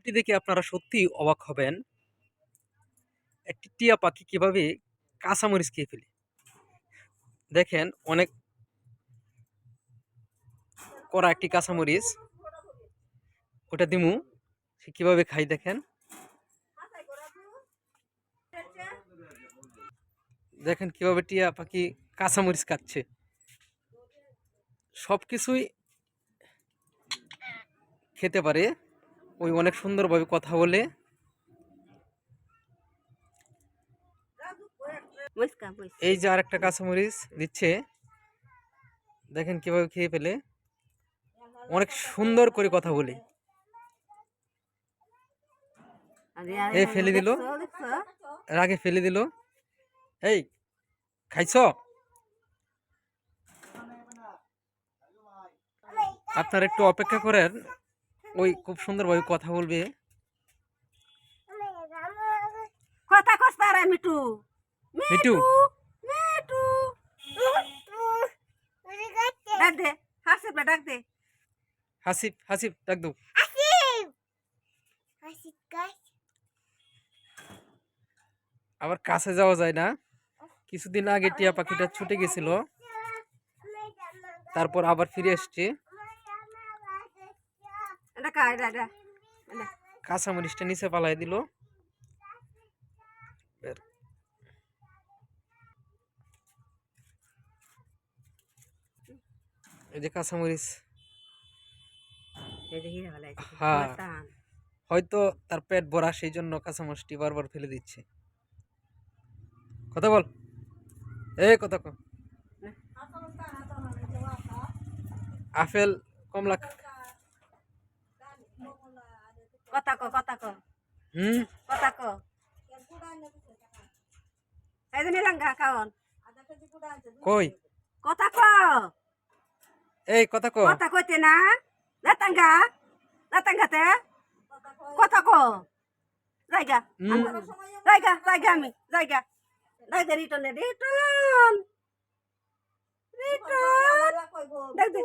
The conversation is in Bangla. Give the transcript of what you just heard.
ভিডিওটি দেখে আপনারা সত্যিই অবাক হবেন। একটি টিয়া পাখি কিভাবে কাঁচামরিচ খেয়ে ফেলে। দেখেন, অনেক কড়া একটি কাঁচামরিচ, ওটা দিমু, সে কিভাবে খাই দেখেন। দেখেন কিভাবে টিয়া পাখি কাঁচামরিচ খাচ্ছে। সবকিছুই খেতে পারে, ওই অনেক সুন্দরভাবে কথা বলে। এই যে আরেকটা কাঁচামরিচ দিচ্ছে, দেখেন কিভাবে খেয়ে ফেলে, অনেক সুন্দর করে কথা বলে। এই ফেলে দিল, রাগে ফেলে দিল। এই খাইছ? আপনারা একটু অপেক্ষা করেন, ওই খুব সুন্দরভাবে কথা বলবে। কথা কস্তা রে মিঠু, মিঠু মিঠু ডাক দে, হাসিব ডাক দে, হাসিব, হাসিব ডাক দাও। আবার কাছে যাওয়া যায় না। কিছুদিন আগে টিয়া পাখিটা ছুটে গেছিল, তারপর আবার ফিরে আসছে। কাঁচামরিচটা নিচে পালাই দিল। এই যে কাঁচামরিচ, হ্যাঁ, হয়তো তার পেট ভরা, সেই জন্য কাঁচামরিচটি বারবার ফেলে দিচ্ছে। কথা বল, এই কথা কো। আপেল, কমলা। কথা কো, কথা কো, কথা কো, এই যে নিলাঙ্গা খাওন কই, কথা কো, এই কথা কো। কথা কইতে না লাতাঙ্গা, লাতাঙ্গাতে কথা কো, জায়গা জায়গা জায়গা আমি জায়গা জায়গা রিটন রিটন রিটন দেখ দে